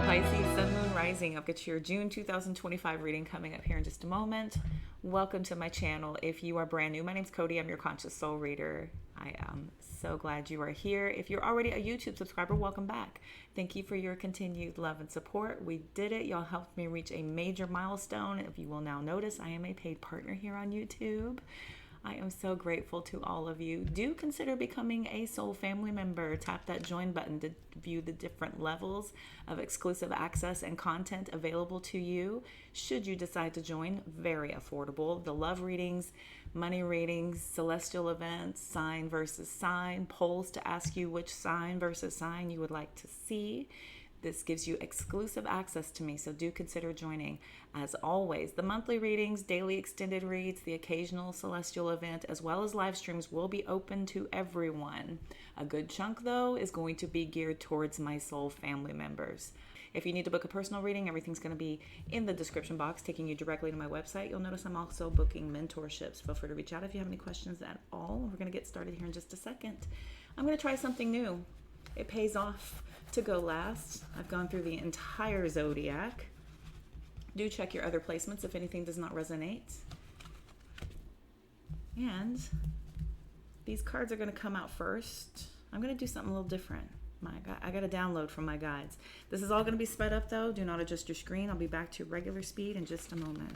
Pisces, Sun, Moon, Rising. I'll get your June 2025 reading coming up here in just a moment. Welcome to my channel. If you are brand new, my name's Cody. I'm your Conscious Soul Reader. I am so glad you are here. If you're already a YouTube subscriber, welcome back. Thank you for your continued love and support. We did it. Y'all helped me reach a major milestone. If you will now notice, I am a paid partner here on YouTube. I am so grateful to all of you. Do consider becoming a soul family member. Tap that join button to view the different levels of exclusive access and content available to you should you decide to join. Very affordable. The love readings, money readings, celestial events, sign versus sign, polls to ask you which sign versus sign you would like to see. This gives you exclusive access to me, so do consider joining. As always, the monthly readings, daily extended reads, the occasional celestial event, as well as live streams will be open to everyone. A good chunk, though, is going to be geared towards my soul family members. If you need to book a personal reading, everything's going to be in the description box, taking you directly to my website. You'll notice I'm also booking mentorships. Feel free to reach out if you have any questions at all. We're going to get started here in just a second. I'm going to try something new. It pays off to go last. I've gone through the entire zodiac. Do check your other placements if anything does not resonate. And these cards are going to come out first. I'm going to do something a little different. I got a download from my guides. This is all going to be sped up though. Do not adjust your screen. I'll be back to regular speed in just a moment.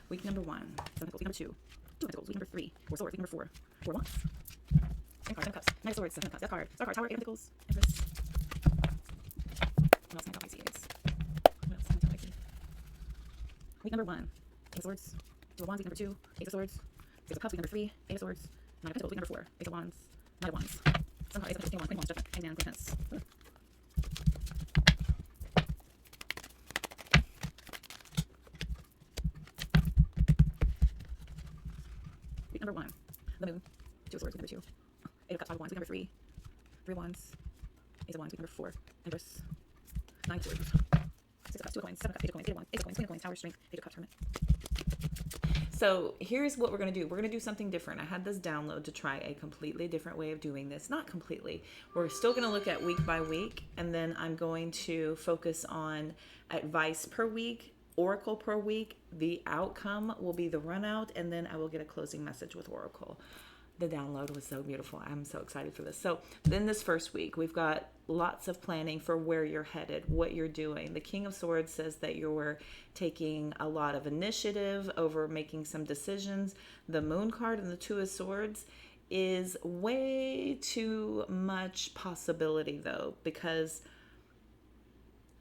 Week number 1, week number 2, 2 pentacles, week number 3, 4 swords, week number 4, 4 wands, 10 cards, 10 cups, 9 swords, 7 cups, that card, star card, tower, 8 pentacles, empress. What else can I tell Pisces? What else can I tell Pisces? Week number 1, 8 of swords, 2 of wands, week number 2, 8 of swords, 6 of cups, week number 3, 8 of swords, 9 of pentacles, week number 4, 8 of wands, 9 of wands. Some cards, 8 of pentacles, 10 of wands, judgment, hangman, goodness. Week number 1, the moon, 2 of swords, week number 2, 8 of cups, 5 of wands, week number 3, 3 of wands, 8 of wands, week number 4, empress, 9 of swords, 6 of cups, 2 of coins, 7 of cups, 8 of coins, 8 of wands, 8 of coins, queen of coins, tower, strength, 8 of cups, hermit. So here's what we're going to do. We're going to do something different. I had this download to try a completely different way of doing this. Not completely. We're still going to look at week by week, and then I'm going to focus on advice per week, oracle per week. The outcome will be the run out, and then I will get a closing message with oracle. The download was so beautiful. I'm so excited for this. So then this first week, we've got lots of planning for where you're headed, what you're doing. The King of Swords says that you're taking a lot of initiative over making some decisions. The Moon card and the Two of Swords is way too much possibility though, because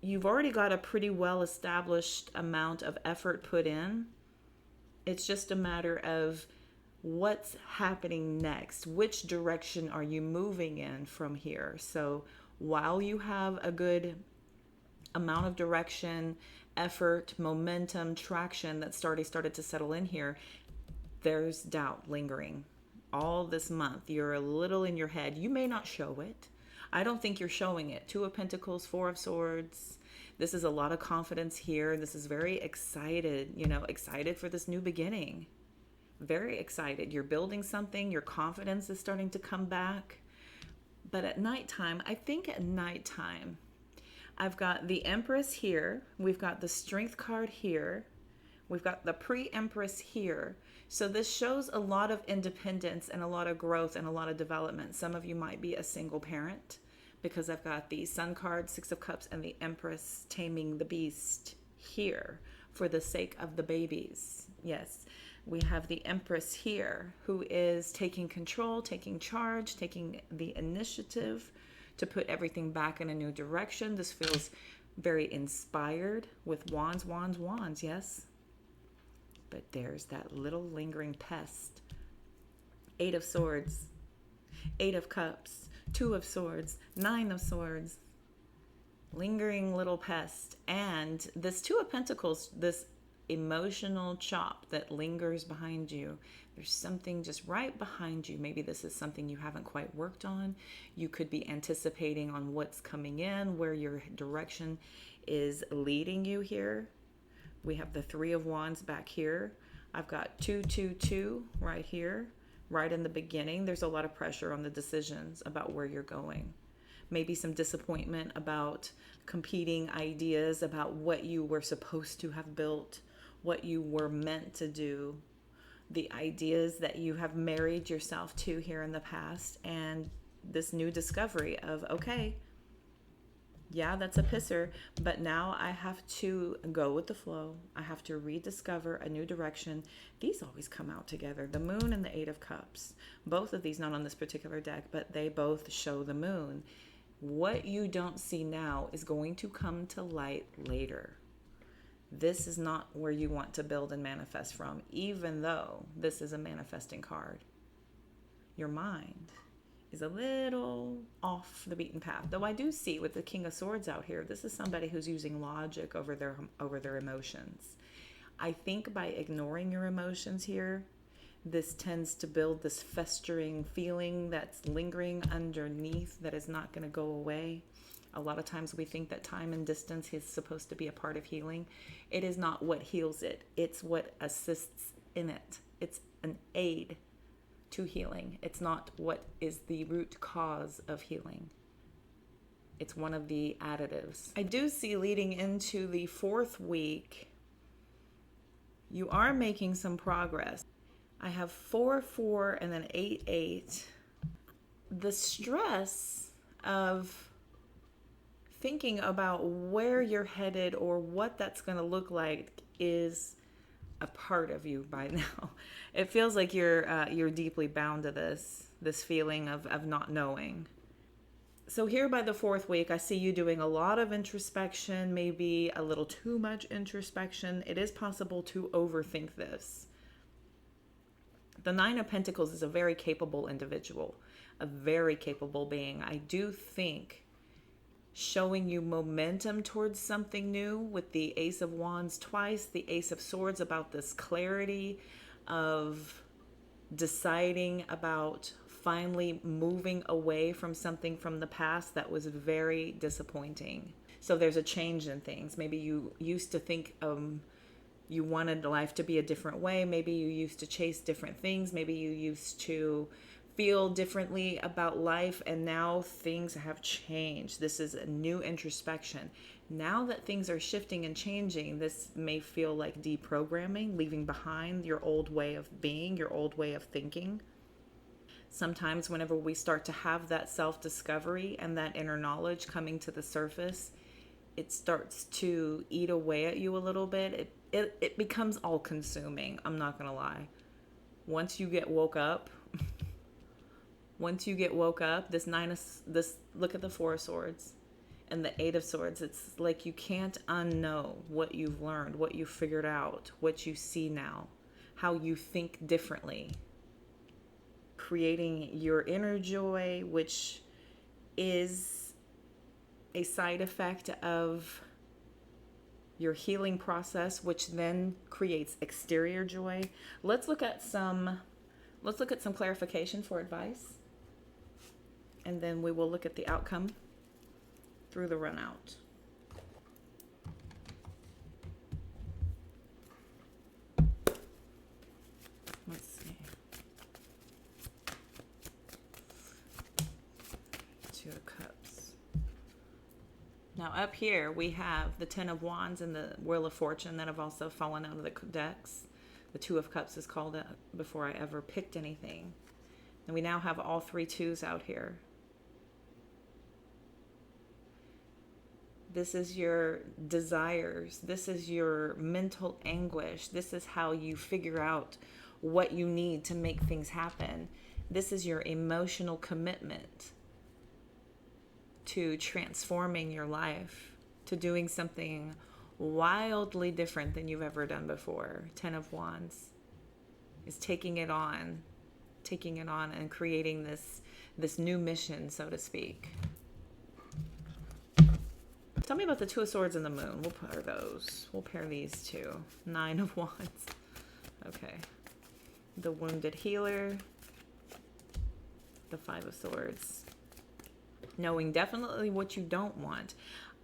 you've already got a pretty well established amount of effort put in. It's just a matter of what's happening next? Which direction are you moving in from here? So while you have a good amount of direction, effort, momentum, traction that's already started to settle in here, there's doubt lingering. All this month, you're a little in your head. You may not show it. I don't think you're showing it. 2 of Pentacles, 4 of Swords. This is a lot of confidence here. This is very excited, excited for this new beginning. Very excited. You're building something. Your confidence is starting to come back. But at nighttime, I think at nighttime, I've got the Empress here. We've got the Strength card here. We've got the Pre-Empress here. So this shows a lot of independence and a lot of growth and a lot of development. Some of you might be a single parent because I've got the Sun card, 6 of Cups, and the Empress taming the beast here for the sake of the babies. Yes. We have the Empress here who is taking control, taking charge, taking the initiative to put everything back in a new direction. This feels very inspired with wands, wands, wands, yes. But there's that little lingering pest. 8 of Swords, 8 of Cups, 2 of Swords, 9 of Swords. Lingering little pest. And this 2 of Pentacles, this emotional chop that lingers behind you. There's something just right behind you. Maybe this is something you haven't quite worked on. You could be anticipating on what's coming in, where your direction is leading you here. We have the 3 of Wands back here. I've got 2, 2, 2 right here. right in the beginning, there's a lot of pressure on the decisions about where you're going. Maybe some disappointment about competing ideas about what you were supposed to have built, what you were meant to do, the ideas that you have married yourself to here in the past, and this new discovery of, okay, yeah, that's a pisser, but now I have to go with the flow. I have to rediscover a new direction. These always come out together. The moon and the 8 of Cups. Both of these, not on this particular deck, but they both show the moon. What you don't see now is going to come to light later. This is not where you want to build and manifest from, even though this is a manifesting card. Your mind is a little off the beaten path. Though I do see with the King of Swords out here, this is somebody who's using logic over their emotions. I think by ignoring your emotions here, this tends to build this festering feeling that's lingering underneath that is not going to go away. A lot of times we think that time and distance is supposed to be a part of healing. It is not what heals it. It's what assists in it. It's an aid to healing. It's not what is the root cause of healing. It's one of the additives. I do see leading into the 4th week, you are making some progress. I have 4-4 and then 8-8. The stress of thinking about where you're headed or what that's going to look like is a part of you by now. It feels like you're deeply bound to this feeling of not knowing. So here by the 4th week, I see you doing a lot of introspection, maybe a little too much introspection. It is possible to overthink this. The 9 of Pentacles is a very capable individual, a very capable being. I do think showing you momentum towards something new with the Ace of Wands twice, the Ace of Swords, about this clarity of deciding about finally moving away from something from the past that was very disappointing. So there's a change in things. Maybe you used to think you wanted life to be a different way. Maybe you used to chase different things. Maybe you used to feel differently about life, and now things have changed. This is a new introspection. Now that things are shifting and changing, this may feel like deprogramming, leaving behind your old way of being, your old way of thinking. Sometimes whenever we start to have that self-discovery and that inner knowledge coming to the surface, it starts to eat away at you a little bit. It becomes all-consuming, I'm not going to lie. Once you get woke up, this look at the 4 of Swords and the 8 of Swords. It's like you can't unknow what you've learned, what you figured out, what you see now, how you think differently. Creating your inner joy, which is a side effect of your healing process, which then creates exterior joy. Let's look at some clarification for advice, and then we will look at the outcome through the run out. Let's see. 2 of Cups. Now up here we have the 10 of Wands and the Wheel of Fortune that have also fallen out of the decks. The 2 of Cups is called it before I ever picked anything. And we now have all 3 2s out here. This is your desires. This is your mental anguish. This is how you figure out what you need to make things happen. This is your emotional commitment to transforming your life, to doing something wildly different than you've ever done before. 10 of Wands is taking it on and creating this new mission, so to speak. Tell me about the 2 of Swords and the Moon. We'll pair those. We'll pair these two. 9 of Wands. Okay. The Wounded Healer. The 5 of Swords. Knowing definitely what you don't want.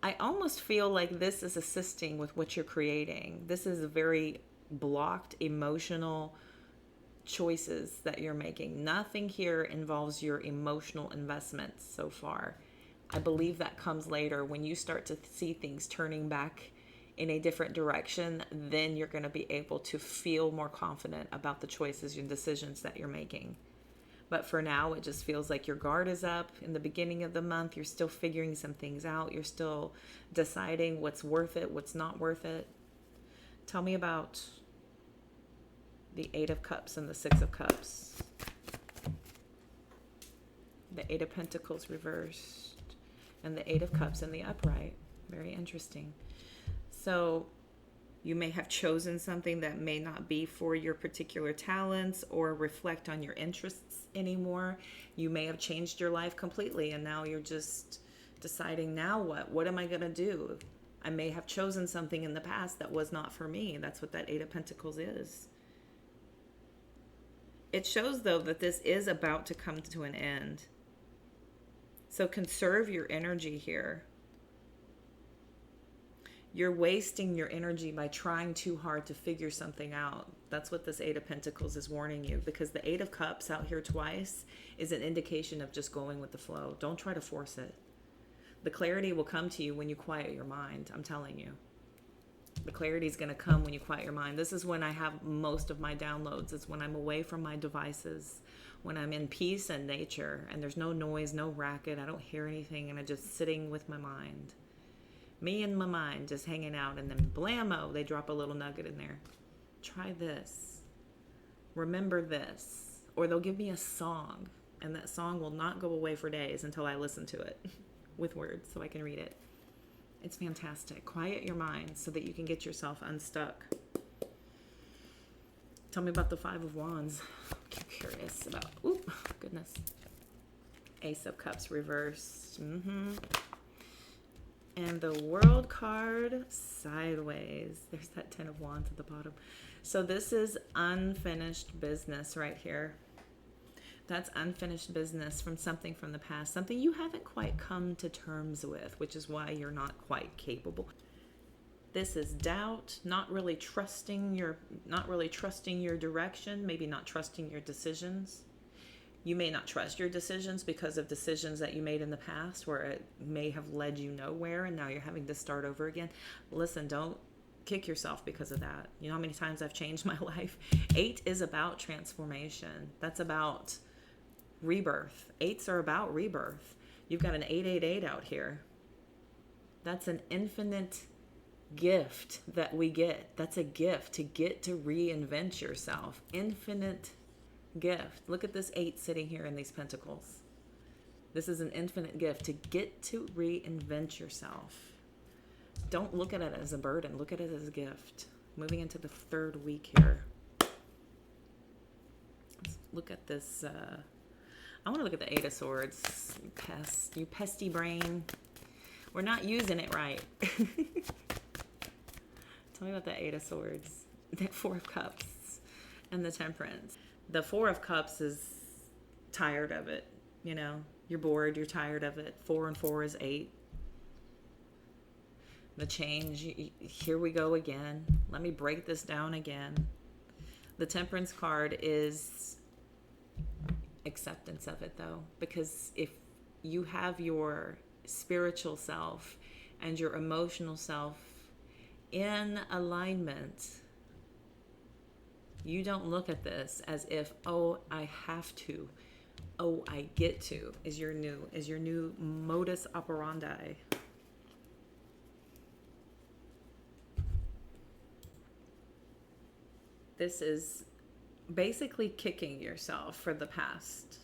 I almost feel like this is assisting with what you're creating. This is a very blocked, emotional choices that you're making. Nothing here involves your emotional investments so far. I believe that comes later when you start to see things turning back in a different direction. Then you're going to be able to feel more confident about the choices and decisions that you're making. But for now, it just feels like your guard is up. In the beginning of the month, you're still figuring some things out. You're still deciding what's worth it, what's not worth it. Tell me about the Eight of Cups and the Six of Cups. The Eight of Pentacles reversed and the Eight of Cups in the upright. Very interesting. So you may have chosen something that may not be for your particular talents or reflect on your interests anymore. You may have changed your life completely and now you're just deciding, now what? What am I going to do? I may have chosen something in the past that was not for me. That's what that Eight of Pentacles is. It shows, though, that this is about to come to an end. So conserve your energy here. You're wasting your energy by trying too hard to figure something out. That's what this Eight of Pentacles is warning you, because the Eight of Cups out here twice is an indication of just going with the flow. Don't try to force it. The clarity will come to you when you quiet your mind. I'm telling you. The clarity is going to come when you quiet your mind. This is when I have most of my downloads. It's when I'm away from my devices, when I'm in peace and nature, and there's no noise, no racket. I don't hear anything, and I'm just sitting with my mind. Me and my mind just hanging out, and then blammo, they drop a little nugget in there. Try this. Remember this. Or they'll give me a song, and that song will not go away for days until I listen to it with words so I can read it. It's fantastic. Quiet your mind so that you can get yourself unstuck. Tell me about the Five of Wands. I'm curious about, oop, goodness. Ace of Cups reversed. And the World card sideways. There's that Ten of Wands at the bottom. So this is unfinished business right here. That's unfinished business from something from the past, something you haven't quite come to terms with, which is why you're not quite capable. This is doubt, not really trusting your direction, maybe not trusting your decisions. You may not trust your decisions because of decisions that you made in the past where it may have led you nowhere and now you're having to start over again. Listen, don't kick yourself because of that. You know how many times I've changed my life? 8 is about transformation. That's about rebirth. 8s are about rebirth. You've got an 888 out here. That's an infinite gift that we get. That's a gift to get to reinvent yourself. Infinite gift. Look at this 8 sitting here in these pentacles. This is an infinite gift to get to reinvent yourself. Don't look at it as a burden. Look at it as a gift. Moving into the 3rd week here. Let's look at this. I want to look at the 8 of Swords. You pesty brain. We're not using it right. Tell me about the 8 of Swords. The 4 of Cups and the Temperance. The 4 of Cups is tired of it. You know, you're bored, you're tired of it. 4 and 4 is 8. The change, here we go again. Let me break this down again. The Temperance card is acceptance of it, though, because if you have your spiritual self and your emotional self in alignment, you don't look at this as if, oh, I have to, oh, I get to, is your new modus operandi. This is basically kicking yourself for the past.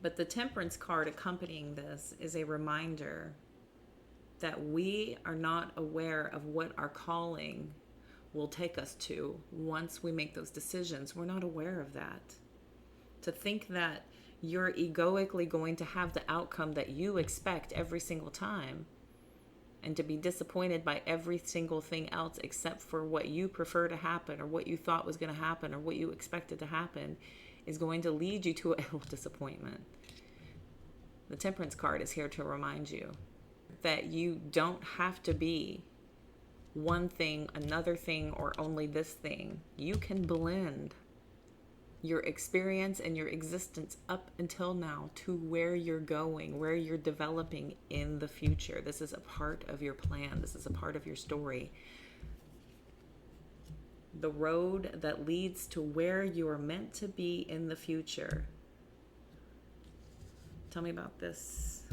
But the Temperance card accompanying this is a reminder that we are not aware of what our calling will take us to once we make those decisions. We're not aware of that. To think that you're egoically going to have the outcome that you expect every single time, and to be disappointed by every single thing else except for what you prefer to happen or what you thought was going to happen or what you expected to happen, is going to lead you to a disappointment. The Temperance card is here to remind you that you don't have to be one thing, another thing, or only this thing. You can blend your experience and your existence up until now to where you're going, where you're developing in the future. This is a part of your plan. This is a part of your story. The road that leads to where you are meant to be in the future. Tell me about this.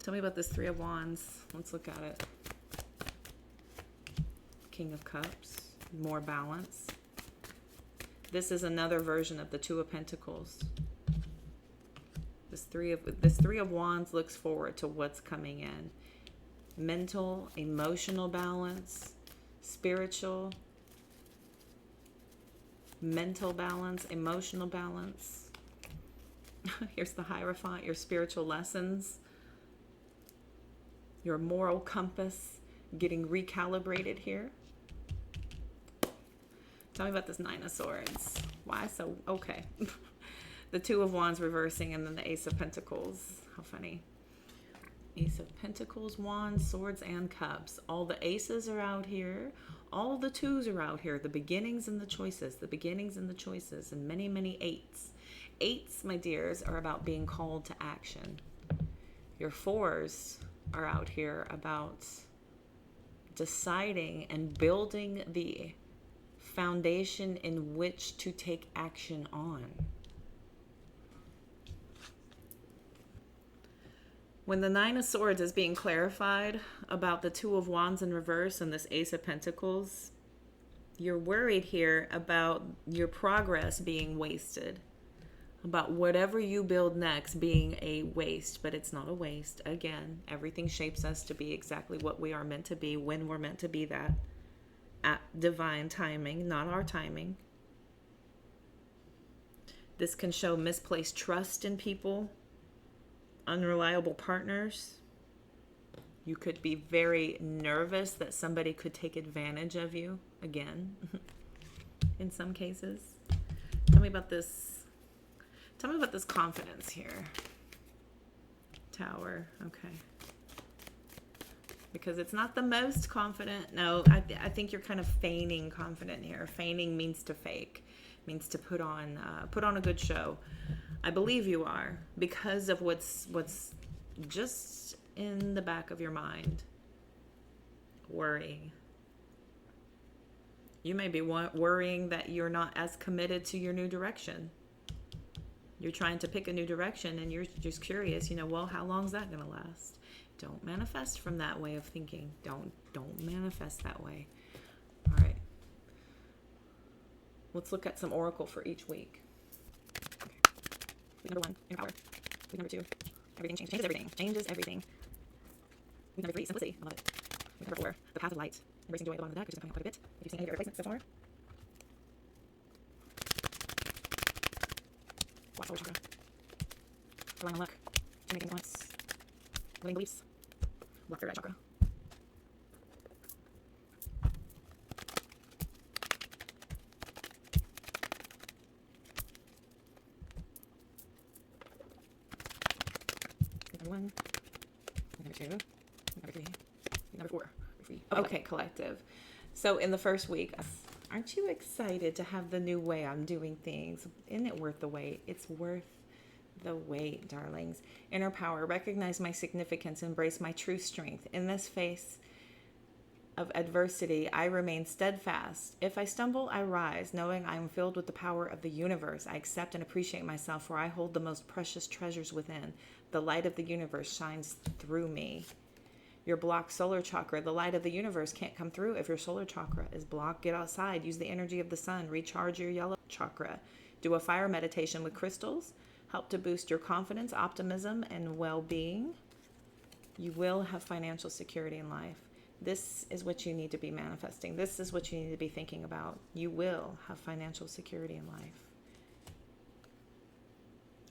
Tell me about this Three of Wands. Let's look at it. King of Cups. More balance. This is another version of the Two of Pentacles. This three of Wands looks forward to what's coming in. Mental, emotional balance, spiritual, mental balance, emotional balance. Here's the Hierophant, your spiritual lessons, your moral compass getting recalibrated here. Tell me about this Nine of Swords. Why so? Okay. The Two of Wands reversing, and then the Ace of Pentacles. How funny. Ace of Pentacles, Wands, Swords, and Cups. All the aces are out here. All the twos are out here. The beginnings and the choices. The beginnings and the choices. And many, many eights. Eights, my dears, are about being called to action. Your fours are out here about deciding and building the foundation in which to take action on. When the Nine of Swords is being clarified about the Two of Wands in reverse and this Ace of Pentacles, you're worried here about your progress being wasted, about whatever you build next being a waste, but it's not a waste. Again, everything shapes us to be exactly what we are meant to be when we're meant to be that. At divine timing, not our timing. This can show misplaced trust in people, unreliable partners. You could be very nervous that somebody could take advantage of you again, in some cases. Tell me about this. Tell me about this confidence here. Tower, okay. Because it's not the most confident. No, I think you're kind of feigning confident here. Feigning means to fake, means to put on a good show. I believe you are, because of what's just in the back of your mind. Worrying. You may be worrying that you're not as committed to your new direction. You're trying to pick a new direction, and you're just curious. Well, how long is that going to last? Don't manifest from that way of thinking. Don't manifest that way. All right. Let's look at some oracle for each week. Okay. Week number 1, inner power. Week number 2, everything changes everything. Changes everything. Week number 3, simplicity. I love it. Week number 4, the path of light. Embracing joy at the bottom of the deck, which is coming up quite a bit. If you've seen any of your replacements so far. Watch solar chakra. Relying on luck. Genetic influence. Limiting beliefs. Block third eye chakra. Number 1. Number 2. Number 3. Number 4. Okay, collective. So in the first week, aren't you excited to have the new way I'm doing things? Isn't it worth the wait? It's worth the wait, darlings. Inner power. Recognize my significance. Embrace my true strength. In this face of adversity, I remain steadfast. If I stumble, I rise, knowing I am filled with the power of the universe. I accept and appreciate myself, for I hold the most precious treasures within. The light of the universe shines through me. Your blocked solar chakra. The light of the universe can't come through if your solar chakra is blocked. Get outside. Use the energy of the sun. Recharge your yellow chakra. Do a fire meditation with crystals. Help to boost your confidence, optimism, and well-being. You will have financial security in life. This is what you need to be manifesting. This is what you need to be thinking about. You will have financial security in life.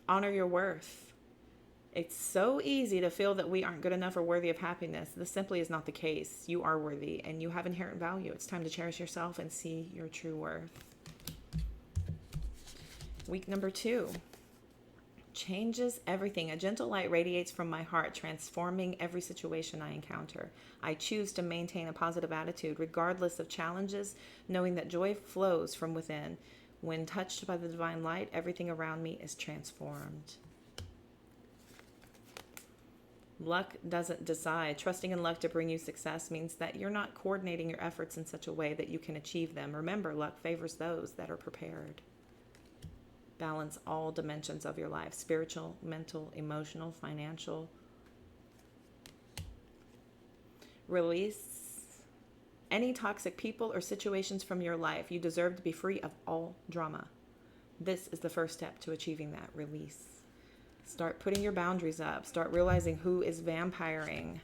Honor your worth. It's so easy to feel that we aren't good enough or worthy of happiness. This simply is not the case. You are worthy and you have inherent value. It's time to cherish yourself and see your true worth. Week number 2. changes everything. A gentle light radiates from my heart, transforming every situation I encounter. I choose to maintain a positive attitude regardless of challenges, knowing that joy flows from within. When touched by the divine light, everything around me is transformed. Luck doesn't decide. Trusting in luck to bring you success means that you're not coordinating your efforts in such a way that you can achieve them. Remember, luck favors those that are prepared. Balance all dimensions of your life: spiritual, mental, emotional, financial. Release any toxic people or situations from your life. You deserve to be free of all drama. This is the first step to achieving that release. Start putting your boundaries up. Start realizing who is vampiring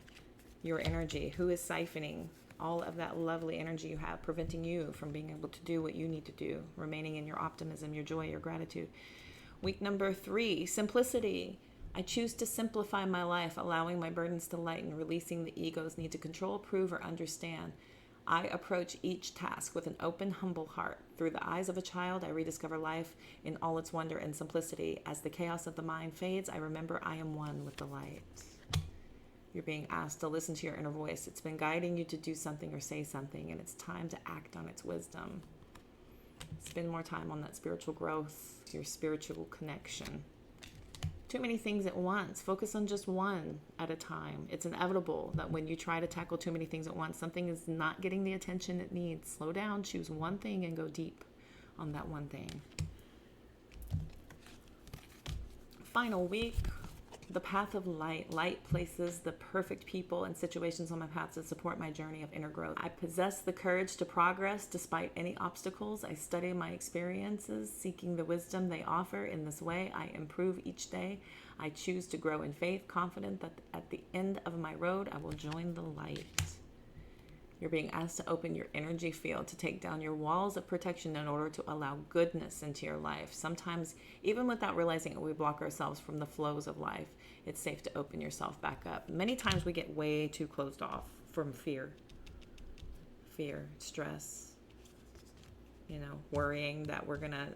your energy, who is siphoning all of that lovely energy you have, preventing you from being able to do what you need to do, remaining in your optimism, your joy, your gratitude. Week number 3, simplicity. I choose to simplify my life, allowing my burdens to lighten, releasing the ego's need to control, prove, or understand. I approach each task with an open, humble heart. Through the eyes of a child, I rediscover life in all its wonder and simplicity. As the chaos of the mind fades, I remember I am one with the light. You're being asked to listen to your inner voice. It's been guiding you to do something or say something, and it's time to act on its wisdom. Spend more time on that spiritual growth, your spiritual connection. Too many things at once. Focus on just one at a time. It's inevitable that when you try to tackle too many things at once, something is not getting the attention it needs. Slow down, choose one thing, and go deep on that one thing. Final week. The path of light. Light places the perfect people and situations on my path to support my journey of inner growth. I possess the courage to progress despite any obstacles. I study my experiences, seeking the wisdom they offer. In this way, I improve each day. I choose to grow in faith, confident that at the end of my road, I will join the light. You're being asked to open your energy field, to take down your walls of protection in order to allow goodness into your life. Sometimes, even without realizing it, we block ourselves from the flows of life. It's safe to open yourself back up. Many times we get way too closed off from fear, stress, worrying that we're going to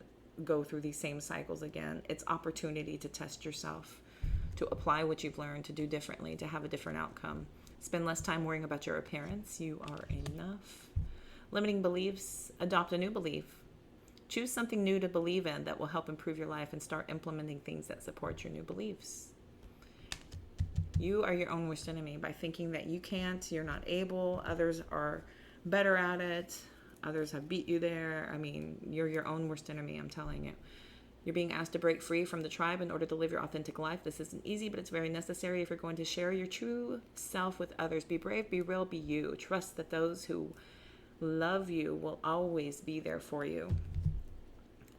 go through these same cycles again. It's opportunity to test yourself, to apply what you've learned, to do differently, to have a different outcome. Spend less time worrying about your appearance. You are enough. Limiting beliefs. Adopt a new belief. Choose something new to believe in that will help improve your life, and start implementing things that support your new beliefs. You are your own worst enemy. By thinking that you can't, you're not able, others are better at it, others have beat you there. You're your own worst enemy, I'm telling you. You're being asked to break free from the tribe in order to live your authentic life. This isn't easy, but it's very necessary if you're going to share your true self with others. Be brave, be real, be you. Trust that those who love you will always be there for you.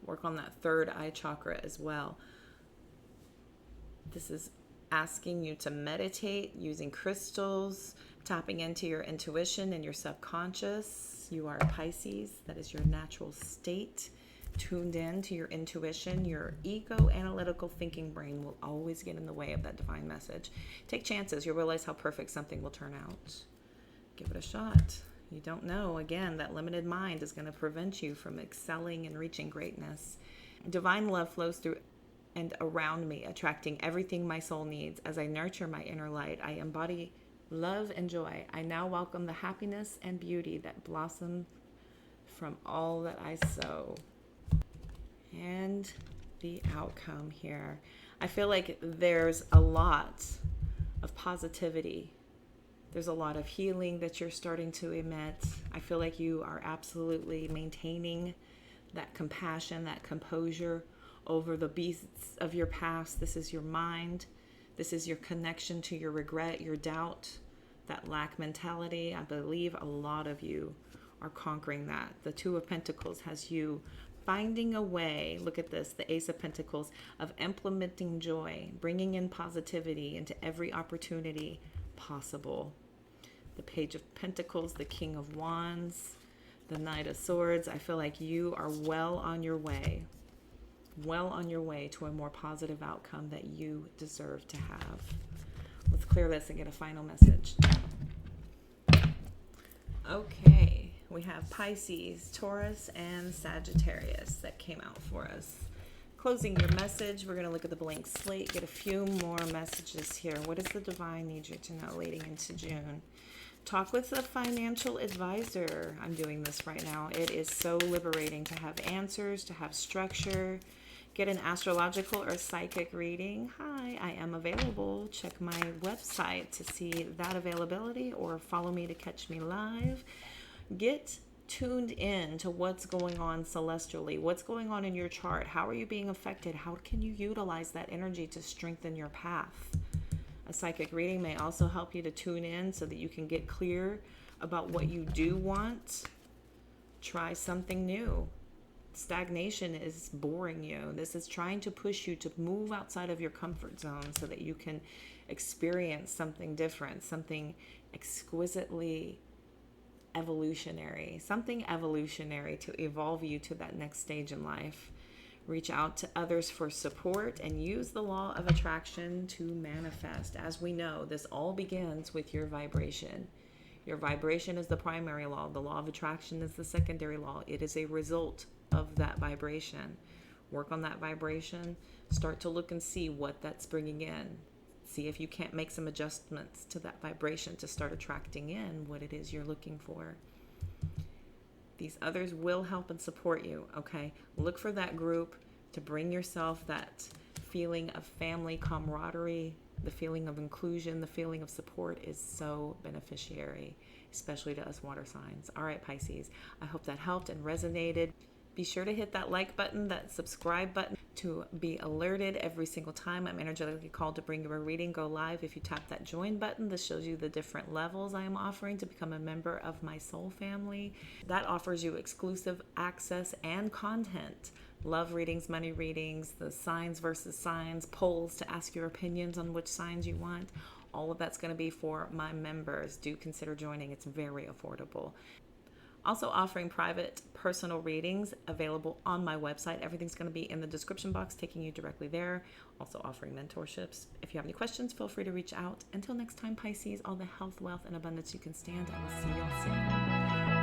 Work on that third eye chakra as well. This is asking you to meditate using crystals, tapping into your intuition and your subconscious. You are a Pisces. That is your natural state. Tuned in to your intuition. Your ego analytical thinking brain will always get in the way of that divine message. Take chances. You'll realize how perfect something will turn out. Give it a shot. You don't know. Again, that limited mind is going to prevent you from excelling and reaching greatness. Divine love flows through and around me, attracting everything my soul needs. As I nurture my inner light, I embody love and joy. I now welcome the happiness and beauty that blossom from all that I sow. And the outcome here. I feel like there's a lot of positivity. There's a lot of healing that you're starting to emit. I feel like you are absolutely maintaining that compassion, that composure over the beasts of your past. This is your mind. This is your connection to your regret, your doubt, that lack mentality. I believe a lot of you are conquering that. The Two of Pentacles has you finding a way, look at this, the Ace of Pentacles, of implementing joy, bringing in positivity into every opportunity possible. The Page of Pentacles, the King of Wands, the Knight of Swords. I feel like you are well on your way to a more positive outcome that you deserve to have. Let's clear this and get a final message. Okay, we have Pisces, Taurus, and Sagittarius that came out for us. closing your message, we're going to look at the blank slate, get a few more messages here. What does the divine need you to know leading into June? Talk with a financial advisor. I'm doing this right now. It is so liberating to have answers, to have structure. Get an astrological or psychic reading. Hi, I am available. Check my website to see that availability or follow me to catch me live. Get tuned in to what's going on celestially, what's going on in your chart. How are you being affected? How can you utilize that energy to strengthen your path? A psychic reading may also help you to tune in so that you can get clear about what you do want. Try something new. Stagnation is boring you. This is trying to push you to move outside of your comfort zone so that you can experience something different, something exquisitely evolutionary, something evolutionary to evolve you to that next stage in life. Reach out to others for support and use the law of attraction to manifest. As we know, this all begins with your vibration. Your vibration is the primary law. The law of attraction is the secondary law. It is a result of that vibration. Work on that vibration. Start to look and see what that's bringing in. See if you can't make some adjustments to that vibration to start attracting in what it is you're looking for. These others will help and support you, okay? Look for that group to bring yourself that feeling of family camaraderie, the feeling of inclusion, the feeling of support is so beneficiary, especially to us water signs. All right, Pisces, I hope that helped and resonated. Be sure to hit that like button, that subscribe button to be alerted every single time I'm energetically called to bring you a reading. Go live. If you tap that join button, this shows you the different levels I am offering to become a member of my soul family. That offers you exclusive access and content. Love readings, money readings, the signs versus signs, polls to ask your opinions on which signs you want. All of that's going to be for my members. Do consider joining. It's very affordable. Also offering private personal readings available on my website. Everything's going to be in the description box, taking you directly there. Also offering mentorships. If you have any questions, feel free to reach out. Until next time, Pisces, all the health, wealth, and abundance you can stand. I will see you all soon.